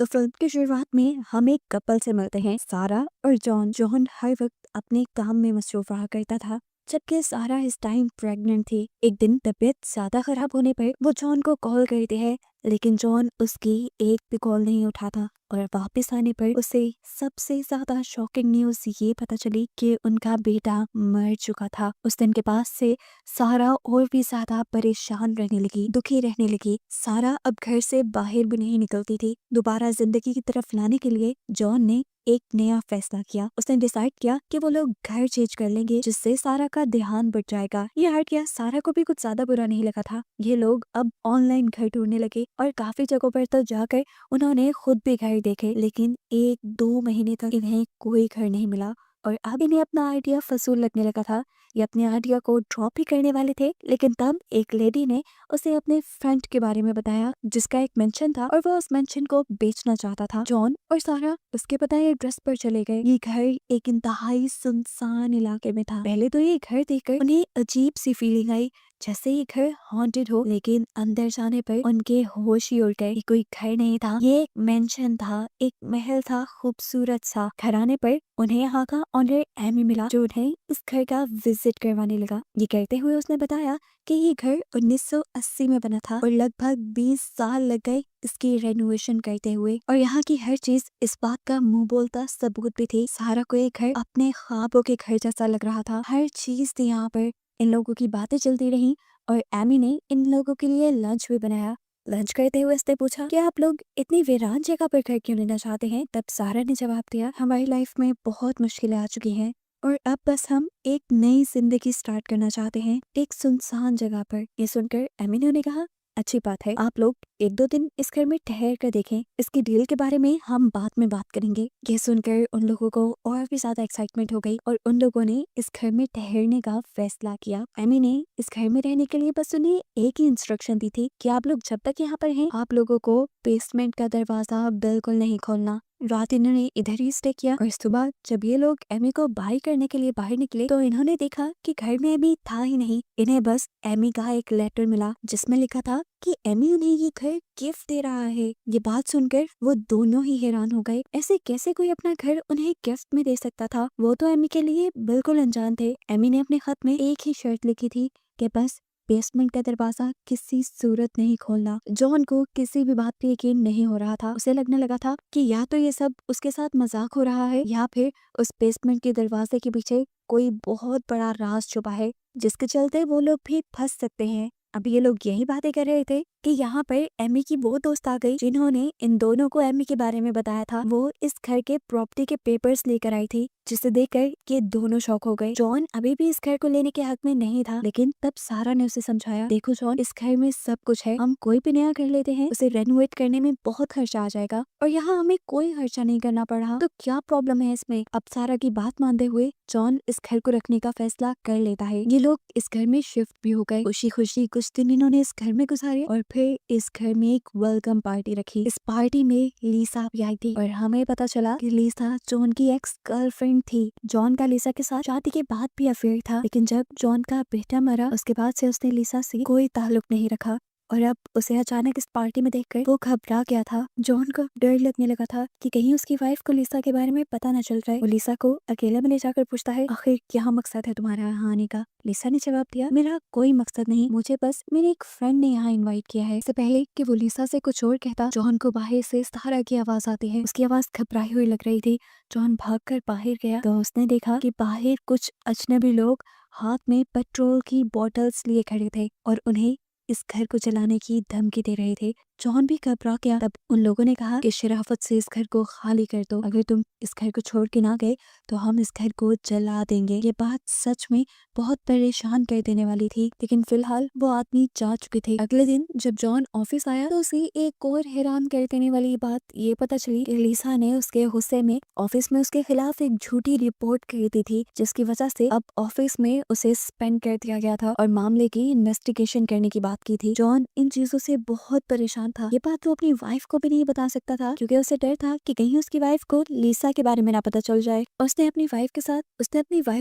तो फिल्म की शुरुआत में हम एक कपल से मिलते हैं, सारा और जॉन। जॉन हर वक्त अपने काम में मसरूफ रहा करता था, जबकि सारा इस टाइम प्रेग्नेंट थी। एक दिन तबीयत ज्यादा खराब होने पर वो जॉन को कॉल करती है, लेकिन जॉन उसकी एक भी कॉल नहीं उठाता। और वापस आने पर उसे सबसे ज्यादा शॉकिंग न्यूज ये पता चली कि उनका बेटा मर चुका था। उस दिन के बाद से सारा और भी ज्यादा परेशान रहने लगी, दुखी रहने लगी। सारा अब घर से बाहर भी नहीं निकलती थी। दोबारा जिंदगी की तरफ लाने के लिए जॉन ने एक नया फैसला किया। उसने डिसाइड किया कि वो लोग घर चेंज कर लेंगे, जिससे सारा का ध्यान बढ़ जाएगा। ये आइडिया सारा को भी कुछ ज्यादा बुरा नहीं लगा था। ये लोग अब ऑनलाइन घर ढूंढने लगे और काफी जगहों पर तो जाकर उन्होंने खुद भी घर देखे, लेकिन 1-2 महीने तक इन्हें कोई घर नहीं मिला। और अब इन्हें अपना आइडिया फजूल लगने लगा था। ये अपने आइडिया को ड्रॉप ही करने वाले थे, लेकिन तब एक लेडी ने उसे अपने फ्रेंड के बारे में बताया, जिसका एक मेंशन था और वो उस मेंशन को बेचना चाहता था। जॉन और सारा उसके बताए एड्रेस पर चले गए। ये घर एक इंतहाई सुनसान इलाके में था। पहले तो ये घर देखकर उन्हें अजीब सी फीलिंग आई, जैसे ये घर हॉन्टेड हो, लेकिन अंदर जाने पर उनके होश ही उड़ गए। ये कोई घर नहीं था, ये एक मेंशन था, एक महल था, खूबसूरत सा। घर आने पर उन्हें यहाँ का ऑनर एमी मिला, जो उन्हें इस घर का विजिट करवाने लगा। ये कहते हुए उसने बताया कि ये घर 1980 में बना था और लगभग 20 साल लग गए इसकी रेनोवेशन करते हुए। और यहाँ की हर चीज इस बात का मुंह बोलता सबूत भी थी। सारा को ये घर अपने ख्वाबों के घर जैसा लग रहा था। हर चीज थी यहाँ पर। इन लोगों की बातें चलती रहीं और एमी ने इन लोगों के लिए लंच भी बनाया। लंच करते हुए उसने पूछा कि आप लोग इतनी वीरान जगह पर घर क्यों लेना चाहते हैं। तब सारा ने जवाब दिया, हमारी लाइफ में बहुत मुश्किलें आ चुकी हैं और अब बस हम एक नई जिंदगी स्टार्ट करना चाहते हैं, एक सुनसान जगह पर। ये सुनकर एमी ने उन्हें कहा, अच्छी बात है, आप लोग 1-2 दिन इस घर में ठहर कर देखें। इसकी डील के बारे में हम बाद में बात करेंगे। ये सुनकर उन लोगों को और भी ज्यादा एक्साइटमेंट हो गई और उन लोगों ने इस घर में ठहरने का फैसला किया। एमी ने इस घर में रहने के लिए बस उन्हें एक ही इंस्ट्रक्शन दी थी कि आप लोग जब तक यहाँ पर हैं, आप लोगों को बेसमेंट का दरवाजा बिल्कुल नहीं खोलना। रात इन्होंने इधर ही स्टे किया और सुबह जब ये लोग एमी को बाय करने के लिए बाहर निकले तो इन्होंने देखा कि घर में एमी था ही नहीं। इन्हें बस एमी का एक लेटर मिला, जिसमें लिखा था कि एमी उन्हें ये घर गिफ्ट दे रहा है। ये बात सुनकर वो दोनों ही हैरान हो गए। ऐसे कैसे कोई अपना घर उन्हें गिफ्ट में दे सकता था? वो तो एमी के लिए बिल्कुल अनजान थे। एमी ने अपने खत में एक ही शर्त लिखी थी कि बस बेसमेंट का दरवाजा किसी सूरत नहीं खोलना। जॉन को किसी भी बात पे यकीन नहीं हो रहा था। उसे लगने लगा था कि या तो ये सब उसके साथ मजाक हो रहा है या फिर उस बेसमेंट के दरवाजे के पीछे कोई बहुत बड़ा राज छुपा है, जिसके चलते वो लोग भी फंस सकते हैं। अब ये लोग यही बातें कर रहे थे कि यहाँ पर एमी की वो दोस्त आ गई, जिन्होंने इन दोनों को एमी के बारे में बताया था। वो इस घर के प्रॉपर्टी के पेपर्स लेकर आई थी, जिसे देखकर ये दोनों शॉक हो गए। जॉन अभी भी इस घर को लेने के हक में नहीं था, लेकिन तब सारा ने उसे समझाया, देखो जॉन, इस घर में सब कुछ है, हम कोई भी नया घर लेते हैं, उसे रेनोवेट करने में बहुत खर्चा आ जाएगा और यहाँ हमें कोई खर्चा नहीं करना पड़ रहा, तो क्या प्रॉब्लम है इसमें? अब सारा की बात मानते हुए जॉन इस घर को रखने का फैसला कर लेता है। ये लोग इस घर में शिफ्ट भी हो गए। खुशी खुशी कुछ दिन इन्होंने इस घर में गुजारे और फिर इस घर में एक वेलकम पार्टी रखी। इस पार्टी में लीसा भी आई थी और हमें पता चला कि लीसा जॉन की एक्स गर्लफ्रेंड थी। जॉन का लीसा के साथ शादी के बाद भी अफेयर था, लेकिन जब जॉन का बेटा मरा उसके बाद से उसने लीसा से कोई ताल्लुक नहीं रखा और अब उसे अचानक इस पार्टी में देखकर वो घबरा गया था। जॉन को डर लगने लगा था कि कहीं उसकी वाइफ को लीसा के बारे में पता न चल जाए। वो लीसा को अकेले में ले जाकर पूछता है, आखिर क्या मकसद है तुम्हारा यहाँ आने का? लीसा ने जवाब दिया, मेरा कोई मकसद नहीं, मुझे बस मेरे एक फ्रेंड ने यहाँ इनवाइट किया है। इससे पहले कि वो लीसा से कुछ और कहता, जॉन को बाहर से सारा की आवाज आती है। उसकी आवाज घबराई हुई लग रही थी। जॉन भागकर बाहर गया तो उसने देखा कि बाहर कुछ अजनबी लोग हाथ में पेट्रोल की बोतल्स लिए खड़े थे और उन्हें इस घर को जलाने की धमकी दे रहे थे। जॉन भी घबरा गया। तब उन लोगों ने कहा कि शराफत से इस घर को खाली कर दो, अगर तुम इस घर को छोड़ के ना गए तो हम इस घर को जला देंगे। ये बात सच में बहुत परेशान कर देने वाली थी, लेकिन फिलहाल वो आदमी जा चुके थे। अगले दिन जब जॉन ऑफिस आया तो उसे एक और हैरान कर देने वाली बात ये पता चली कि लीसा ने उसके गुस्से में ऑफिस में उसके खिलाफ एक झूठी रिपोर्ट कर दी थी, जिसकी वजह से अब ऑफिस में उसे सस्पेंड कर दिया गया था और मामले की इन्वेस्टिगेशन करने की बात की थी। जॉन इन चीजों से बहुत परेशान था। ये बात वो अपनी वाइफ को भी नहीं बता सकता था, क्योंकि उसे डर था कि कहीं उसकी वाइफ को लीसा के बारे में ना पता चल जाए। उसने अपनी वाइफ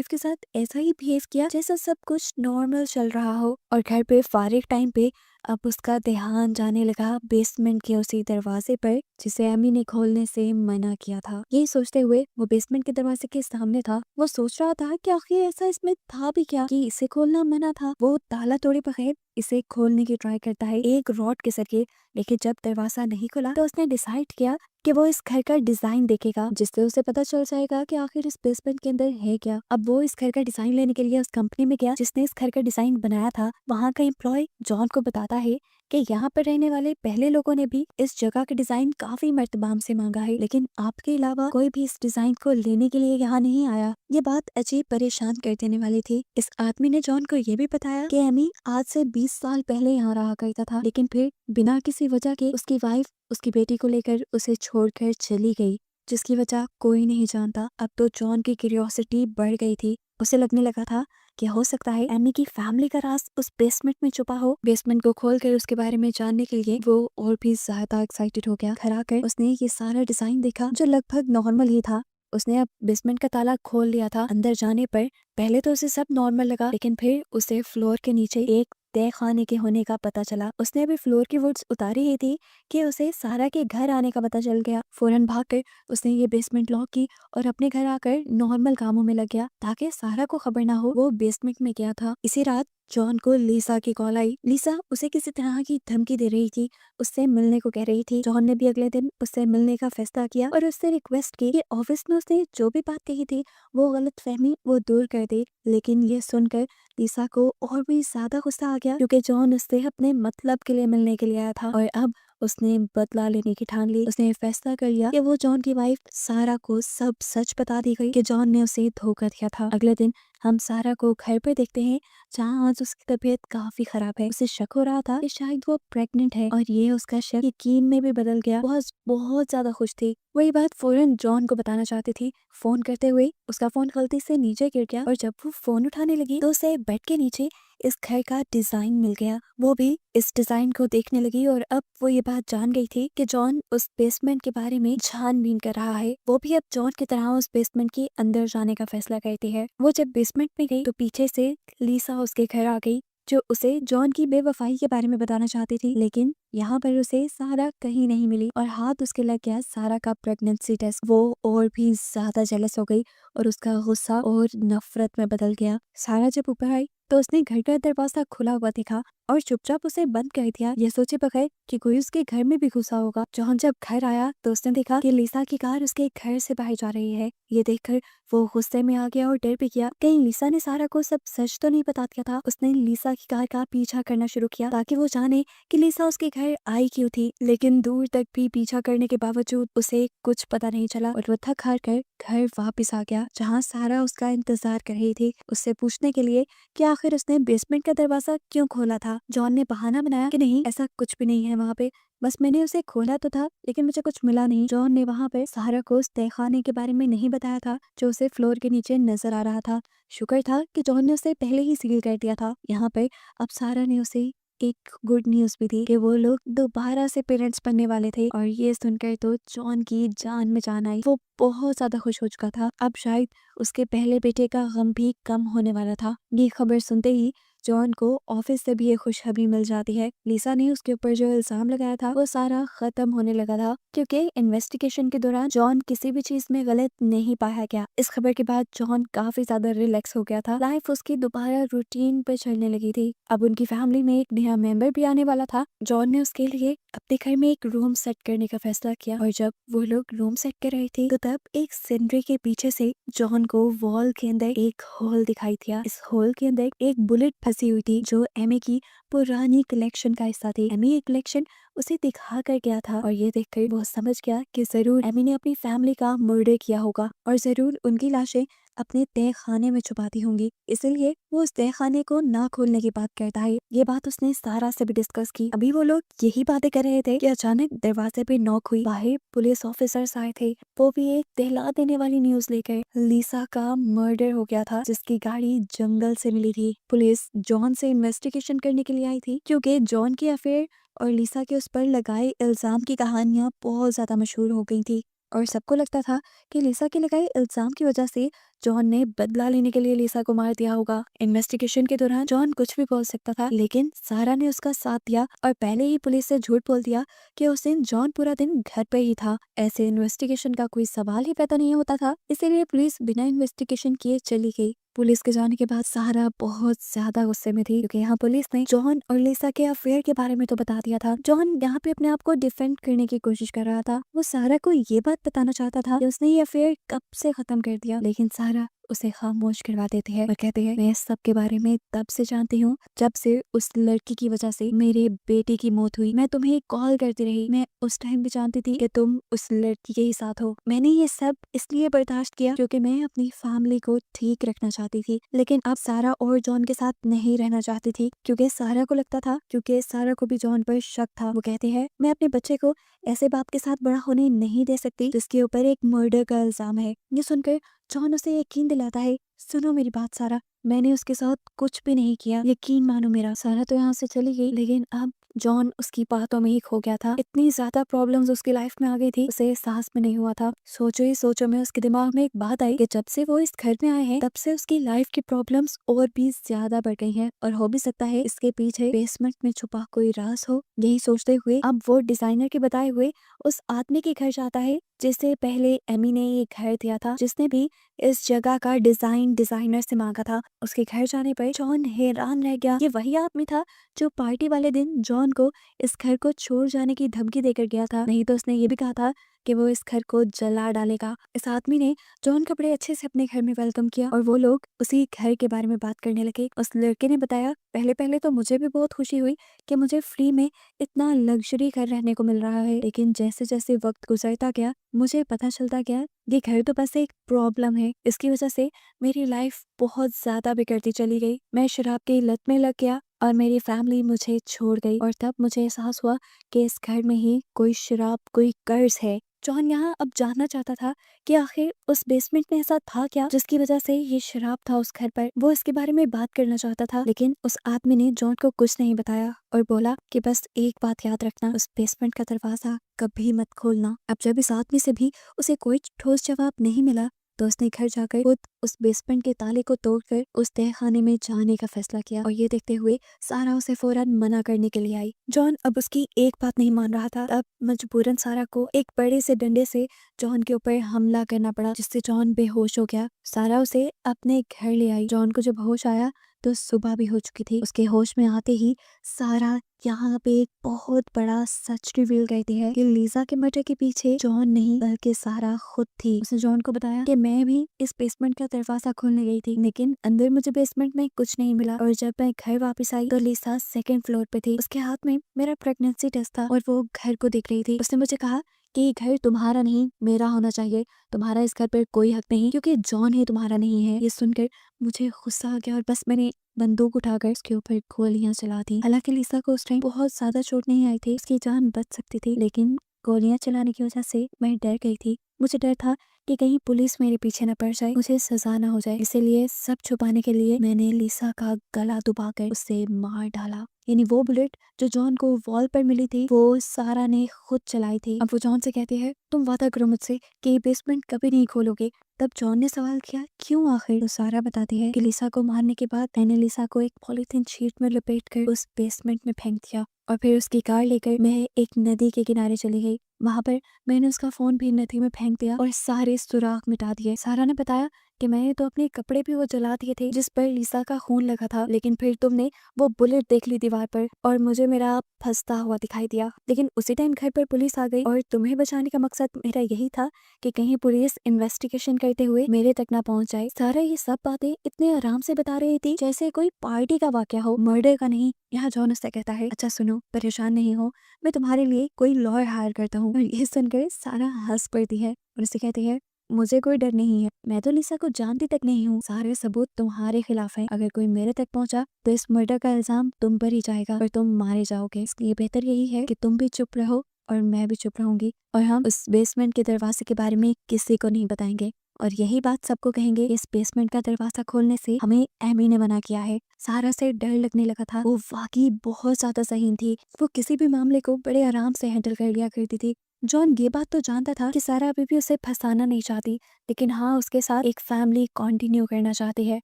के साथ ऐसा ही बिहेव किया जैसा सब कुछ नॉर्मल चल रहा हो और घर पे फारिग टाइम पे अब उसका ध्यान जाने लगा बेसमेंट के उसी दरवाजे पर जिसे एमी ने खोलने से मना किया था। यही सोचते हुए वो बेसमेंट के दरवाजे के सामने था। वो सोच रहा था कि आखिर ऐसा इसमें था भी क्या कि इसे खोलना मना था। वो ताला तोड़े बगैर इसे खोलने की ट्राई करता है एक रॉड के जरिए, लेकिन जब दरवाजा नहीं खुला तो उसने डिसाइड किया कि वो इस घर का डिजाइन देखेगा, जिससे उसे पता चल जाएगा कि आखिर इस बेसमेंट के अंदर है क्या। अब वो इस घर का डिजाइन लेने के लिए उस कंपनी में गया जिसने इस घर का डिजाइन बनाया था। वहाँ का एम्प्लॉय जॉन को बताता है कि यहाँ पर रहने वाले पहले लोगों ने भी इस जगह का डिजाइन काफी मर्तबाम से मांगा है, लेकिन आपके अलावा कोई भी इस डिजाइन को लेने के लिए यहाँ नहीं आया। ये बात अजीब परेशान कर देने वाली थी। इस आदमी ने जॉन को ये भी बताया कि एमी आज से 20 साल पहले यहाँ रहा करता था, लेकिन फिर बिना किसी वजह के उसकी वाइफ उसकी बेटी को लेकर उसे छोड़कर चली गई, जिसकी वजह कोई नहीं जानता। अब तो जॉन की क्यूरियोसिटी बढ़ गई थी। उसे लगने लगा था कि हो सकता है एमी की फैमिली का राज उस बेसमेंट में छुपा हो। बेसमेंट को खोलकर उसके बारे में जानने के लिए वो और भी ज्यादा एक्साइटेड हो गया। घर आकर उसने ये सारा डिजाइन देखा जो लगभग नॉर्मल ही था। उसने अब बेसमेंट का ताला खोल लिया था। अंदर जाने पर पहले तो उसे सब नॉर्मल लगा, लेकिन फिर उसे फ्लोर के नीचे एक तय खाने के होने का पता चला। उसने अभी फ्लोर की वुड्स उतारी ही थी कि उसे सारा के घर आने का पता चल गया। फौरन भागकर उसने ये बेसमेंट लॉक की और अपने घर आकर नॉर्मल कामों में लग गया ताकि सारा को खबर ना हो वो बेसमेंट में गया था। इसी रात जॉन को लीसा की कॉल आई। लीसा उसे किसी तरह की धमकी दे रही थी, उससे मिलने को कह रही थी। जॉन ने भी अगले दिन उससे मिलने का फैसला किया और उससे रिक्वेस्ट की कि ऑफिस में उसने जो भी बात कही थी वो गलत फहमी वो दूर कर दे। लेकिन ये सुनकर लीसा को और भी ज्यादा गुस्सा आ गया, क्योंकि जॉन उससे अपने मतलब के लिए मिलने के लिए आया था और अब उसने बदला लेने की ठान ली। उसने फैसला कर लिया कि वो जॉन की वाइफ सारा को सब सच बता दी गई कि जॉन ने उसे धोखा दिया था। अगले दिन हम सारा को घर पर देखते हैं जहाँ आज उसकी तबीयत काफी खराब है। उसे शक हो रहा था कि शायद वो प्रेग्नेंट है और ये उसका शक यकीन में भी बदल गया। बहुत बहुत ज्यादा खुश थी। वही बात फौरन जॉन को बताना चाहती थी। फोन करते हुए उसका फोन गलती से नीचे गिर गया और जब वो फोन उठाने लगी तो उसे बेड के नीचे इस घर का डिजाइन मिल गया। वो भी इस डिजाइन को देखने लगी और अब वो ये बात जान गई थी कि जॉन उस बेसमेंट के बारे में छानबीन कर रहा है। वो भी अब जॉन की तरह उस बेसमेंट के अंदर जाने का फैसला करती है। वो जब बेसमेंट में गई तो पीछे से लीसा उसके घर आ गई, जो उसे जॉन की बेवफाई के बारे में बताना चाहती थी। लेकिन यहाँ पर उसे सारा कहीं नहीं मिली और हाथ उसके लग गया सारा का प्रेगनेंसी टेस्ट। वो और भी ज्यादा जेलस हो गई और उसका गुस्सा और नफरत में बदल गया। सारा जब ऊपर आई तो उसने घर का दरवाजा खुला हुआ देखा और चुपचाप उसे बंद कर दिया, ये सोचे बगैर कि कोई उसके घर में भी घुसा होगा। जॉन जब घर आया तो उसने देखा कि लीसा की कार उसके घर से बाहर जा रही है। ये देखकर वो गुस्से में आ गया और डर भी गया कहीं लीसा ने सारा को सब सच तो नहीं बता दिया था। उसने लीसा की कार का पीछा करना शुरू किया ताकि वो जाने कि लीसा उसके घर आई क्यों थी, लेकिन दूर तक भी पीछा करने के बावजूद उसे कुछ पता नहीं चला और वो थक हार कर घर वापस आ गया, जहाँ सारा उसका इंतजार कर रही थी उससे पूछने के लिए कि आखिर उसने बेसमेंट का दरवाजा क्यों खोला था। जॉन ने बहाना बनाया कि नहीं ऐसा कुछ भी नहीं है वहाँ पे, बस मैंने उसे खोला तो था लेकिन मुझे कुछ मिला नहीं। जॉन ने वहाँ पे सारा को उस तहखाने के बारे में नहीं बताया था जो उसे फ्लोर के नीचे नजर आ रहा था। शुक्र था कि जॉन ने उसे पहले ही सील कर दिया था। यहाँ पे अब सारा ने उसे एक गुड न्यूज भी थी कि वो लोग दोबारा से पेरेंट्स बनने वाले थे और ये सुनकर तो जॉन की जान में जान आई। वो बहुत ज्यादा खुश हो चुका था। अब शायद उसके पहले बेटे का गम भी कम होने वाला था। ये खबर सुनते ही जॉन को ऑफिस से भी ये खुशखबरी मिल जाती है। लीसा ने उसके ऊपर जो इल्जाम लगाया था वो सारा खत्म होने लगा था, क्योंकि इन्वेस्टिगेशन के दौरान जॉन किसी भी चीज में गलत नहीं पाया गया। इस खबर के बाद जॉन काफी ज्यादा रिलैक्स हो गया था। लाइफ उसकी दोबारा रूटीन पे चलने लगी थी। अब उनकी फैमिली में एक नया मेंबर भी आने वाला था। जॉन ने उसके लिए अपने घर में एक रूम सेट करने का फैसला किया और जब वो लोग रूम सेट कर रहे थे तो तब एक सीनरी के पीछे से जॉन को वॉल के अंदर एक होल दिखाई दिया। इस होल के अंदर एक बुलेट फंसी हुई थी जो एमी की पुरानी कलेक्शन का हिस्सा थी। एमी ये कलेक्शन उसे दिखा कर गया था और ये देखकर वो समझ गया कि जरूर एमी ने अपनी फैमिली का मर्डर किया होगा और जरूर उनकी लाशें अपने तय खाने में छुपाती होंगी, इसलिए वो उस तय खाने को ना खोलने की बात करता है। ये बात उसने सारा से भी डिस्कस की। अभी वो लोग यही बातें कर रहे थे कि अचानक दरवाजे पे नॉक हुई। बाहर पुलिस ऑफिसर्स आए थे, वो भी एक दहला देने वाली न्यूज लेकर। लीसा का मर्डर हो गया था जिसकी गाड़ी जंगल से मिली थी। पुलिस जॉन से इन्वेस्टिगेशन करने के लिए आई थी क्योंकि जॉन की अफेयर और लीसा के उस पर लगाए इल्जाम की कहानियां बहुत ज्यादा मशहूर हो गई थी और सबको लगता था कि लीसा के लगाए इल्जाम की वजह से जॉन ने बदला लेने के लिए लिसा को मार दिया होगा। इन्वेस्टिगेशन के दौरान जॉन कुछ भी बोल सकता था, लेकिन सारा ने उसका साथ दिया और पहले ही पुलिस से झूठ बोल दिया कि उस दिन जॉन पूरा दिन घर पे ही था। ऐसे इन्वेस्टिगेशन का कोई सवाल ही पैदा नहीं होता था, इसीलिए पुलिस बिना इन्वेस्टिगेशन किए चली गई। पुलिस के जाने के बाद सारा बहुत ज्यादा गुस्से में थी, क्योंकि यहाँ पुलिस ने जॉन और लिसा के अफेयर के बारे में तो बता दिया था। जॉन यहाँ पे अपने आप को डिफेंड करने की कोशिश कर रहा था। वो सारा को ये बात बताना चाहता था कि उसने ये अफेयर कब से खत्म कर दिया, लेकिन सारा उसे खामोश करवा देती है और कहते हैं, मैं इस सब के बारे में तब से जानती हूँ जब से उस लड़की की वजह से मेरे बेटे की मौत हुई। मैं तुम्हें कॉल करती रही, मैं उस टाइम भी जानती थी कि तुम उस लड़की के ही साथ हो। मैंने ये सब इसलिए बर्दाश्त किया क्योंकि मैं अपनी फैमिली को ठीक रखना चाहती थी, लेकिन अब सारा और जॉन के साथ नहीं रहना चाहती थी, क्योंकि सारा को भी जॉन पर शक था। वो कहते हैं, मैं अपने बच्चे को ऐसे बाप के साथ बड़ा होने नहीं दे सकती जिसके ऊपर एक मर्डर का इल्जाम है। ये सुनकर जॉन उसे यकीन दिलाता है, सुनो मेरी बात सारा, मैंने उसके साथ कुछ भी नहीं किया, यकीन मानो मेरा। सारा तो यहाँ से चली गई, लेकिन अब जॉन उसकी बातों में ही खो गया था। इतनी ज्यादा प्रॉब्लम्स उसकी लाइफ में आ गई थी, उसे एहसास में नहीं हुआ था। सोचो ही सोचो में उसके दिमाग में एक बात आई कि जब से वो इस घर में आए हैं तब से उसकी लाइफ की प्रॉब्लम्स और भी ज्यादा बढ़ गई हैं, और हो भी सकता है इसके पीछे बेसमेंट में छुपा कोई राज हो। यही सोचते हुए अब वो डिजाइनर के बताए हुए उस आदमी के घर जाता है जिससे पहले एमी ने ये घर दिया था, जिसने भी इस जगह का डिजाइन डिजाइनर से मांगा था। उसके घर जाने पर जॉन हैरान रह गया। ये वही आदमी था जो पार्टी वाले दिन जॉन को इस घर को छोड़ जाने की धमकी देकर गया था। नहीं तो उसने ये भी कहा था कि वो इस घर को जला डालेगा। इस आदमी ने जॉन को बड़े अच्छे से अपने घर में वेलकम किया और वो लोग उसी घर के बारे में बात करने लगे। उस लड़के ने बताया, पहले पहले तो मुझे भी बहुत खुशी हुई कि मुझे फ्री में इतना लग्जरी घर रहने को मिल रहा है, लेकिन जैसे जैसे वक्त गुजरता गया मुझे पता चलता गया ये घर तो बस एक प्रॉब्लम है। इसकी वजह से मेरी लाइफ बहुत ज्यादा बिगड़ती चली गई। मैं शराब की लत में लग गया और मेरी फैमिली मुझे छोड़ गई, और तब मुझे एहसास हुआ कि इस घर में ही कोई शराब, कोई कर्ज है। जॉन यहाँ अब जानना चाहता था कि आखिर उस बेसमेंट में ऐसा था क्या जिसकी वजह से ये शराब था उस घर पर। वो इसके बारे में बात करना चाहता था, लेकिन उस आदमी ने जॉन को कुछ नहीं बताया और बोला कि बस एक बात याद रखना, उस बेसमेंट का दरवाजा कभी मत खोलना। अब जब इस आदमी से भी उसे कोई ठोस जवाब नहीं मिला तो उसने घर जाकर खुद उस बेसमेंट के ताले को तोड़कर उस तहखाने में जाने का फैसला किया, और ये देखते हुए सारा उसे फौरन मना करने के लिए आई। जॉन अब उसकी एक बात नहीं मान रहा था। अब मजबूरन सारा को एक बड़े से डंडे से जॉन के ऊपर हमला करना पड़ा, जिससे जॉन बेहोश हो गया। सारा उसे अपने घर ले आई। जॉन को जब होश आया तो सुबह भी हो चुकी थी। उसके होश में आते ही सारा यहाँ पे एक बहुत बड़ा सच रिवील करती है कि लीजा के मर्डर के पीछे जॉन नहीं बल्कि सारा खुद थी। उसने जॉन को बताया कि मैं भी इस बेसमेंट का दरवाजा खोलने गई थी, लेकिन अंदर मुझे बेसमेंट में कुछ नहीं मिला, और जब मैं घर वापस आई तो लीजा सेकंड फ्लोर पे थी। उसके हाथ में मेरा प्रेगनेंसी टेस्ट था और वो घर को देख रही थी। उसने मुझे कहा कि ये घर तुम्हारा नहीं मेरा होना चाहिए, तुम्हारा इस घर पर कोई हक नहीं क्योंकि जॉन ही तुम्हारा नहीं है। ये सुनकर मुझे गुस्सा आ गया और बस मैंने बंदूक उठाकर उसके ऊपर गोलियां चला दी। हालांकि लिसा को उस टाइम बहुत ज्यादा चोट नहीं आई थी, उसकी जान बच सकती थी, लेकिन गोलियां चलाने की वजह से मैं डर गई थी। मुझे डर था कि कहीं पुलिस मेरे पीछे न पड़ जाए, मुझे सजा न हो जाए, इसीलिए सब छुपाने के लिए मैंने लिसा का गला दबाकर उसे मार डाला। यानी वो बुलेट जो जॉन को वॉल पर मिली थी वो सारा ने खुद चलाई थी। अब वो जॉन से कहती है, तुम वादा करो मुझसे कि ये बेसमेंट कभी नहीं खोलोगे। तब जॉन ने सवाल किया, क्यों आखिर? तो सारा बताती है कि लिसा को मारने के बाद मैंने लिसा को एक पॉलीथीन शीट में लपेटकर उस बेसमेंट में फेंक दिया, और फिर उसकी कार लेकर मैं एक नदी के किनारे चली गई। वहां पर मैंने उसका फोन भी नदी में फेंक दिया और सारे सुराग मिटा दिए। सारा ने बताया कि मैंने तो अपने कपड़े भी वो जला दिए थे जिस पर लिसा का खून लगा था, लेकिन फिर तुमने वो बुलेट देख ली दीवार पर और मुझे मेरा फंसता हुआ दिखाई दिया। लेकिन उसी टाइम घर पर पुलिस आ गई और तुम्हें बचाने का मकसद मेरा यही था कि कहीं पुलिस इन्वेस्टिगेशन करते हुए मेरे तक ना पहुंच जाए। सारा ये सब बातें इतने आराम से बता रही थी जैसे कोई पार्टी का वाकया हो, मर्डर का नहीं। यहाँ जॉन उससे कहता है, अच्छा सुनो, परेशान नहीं हो, मैं तुम्हारे लिए कोई लॉयर हायर करता हूँ। और ये सुनकर सारा हंस पड़ती है और उसे कहती है, मुझे कोई डर नहीं है, मैं तो लिसा को जानती तक नहीं हूँ। सारे सबूत तुम्हारे खिलाफ हैं। अगर कोई मेरे तक पहुंचा तो इस मर्डर का इल्जाम तुम पर ही जाएगा और तुम मारे जाओगे। इसलिए बेहतर यही है कि तुम भी चुप रहो और मैं भी चुप रहूंगी, और हम उस बेसमेंट के दरवाजे के बारे में किसी को नहीं बताएंगे, और यही बात सबको कहेंगे। इस बेसमेंट का दरवाजा खोलने से हमें एमी ने मना किया है। सारा से डर लगने लगा था। वो वाकई बहुत ज्यादा ज़हीन थी। वो किसी भी मामले को बड़े आराम से हैंडल कर लिया करती थी। जॉन ये बात तो जानता था कि सारा अभी भी उसे फंसाना नहीं चाहती, लेकिन हाँ उसके साथ एक फैमिली कंटिन्यू करना चाहती है।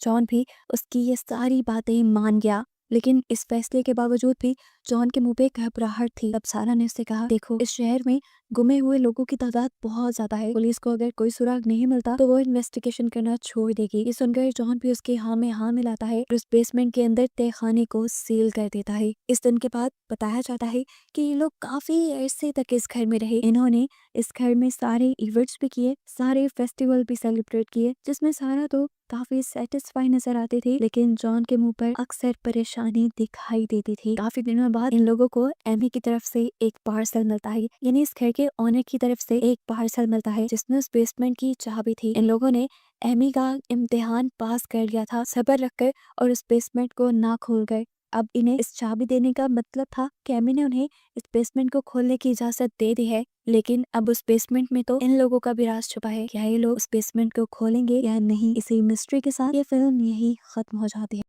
जॉन भी उसकी ये सारी बातें मान गया, लेकिन इस फैसले के बावजूद भी जॉन के मुंह पे घबराहट थी। तब सारा ने उससे कहा, देखो इस शहर में गुमे हुए लोगों की तादाद बहुत ज्यादा है। पुलिस को अगर कोई सुराग नहीं मिलता तो वो इन्वेस्टिगेशन करना छोड़ देगी। ये सुनकर जॉन भी उसके हाँ में हाँ मिलाता है और उस बेसमेंट के अंदर तहखाने को सील कर देता है। इस दिन के बाद बताया जाता है कि ये लोग काफी अरसे तक इस घर में रहे। इन्होंने इस घर में सारे इवेंट्स भी किए, सारे फेस्टिवल भी सेलिब्रेट किए, जिसमें सारा तो काफी सेटिस्फाई नजर आती थी, लेकिन जॉन के मुंह पर अक्सर परेशानी दिखाई देती थी। काफी दिनों बाद इन लोगों को एमी की तरफ से एक पार्सल मिलता है, यानी इस घर के ओनर की तरफ से एक पार्सल मिलता है जिसमें उस बेसमेंट की चाबी थी। इन लोगों ने एमी का इम्तिहान पास कर लिया था सब्र रखकर और उस बेसमेंट को ना खोल कर। अब इन्हें इस चाबी देने का मतलब था कि एमी ने उन्हें इस बेसमेंट को खोलने की इजाजत दे दी है, लेकिन अब उस बेसमेंट में तो इन लोगों का भी राज छुपा है। क्या ये लोग उस बेसमेंट को खोलेंगे या नहीं? इसी मिस्ट्री के साथ ये फिल्म यही खत्म हो जाती है।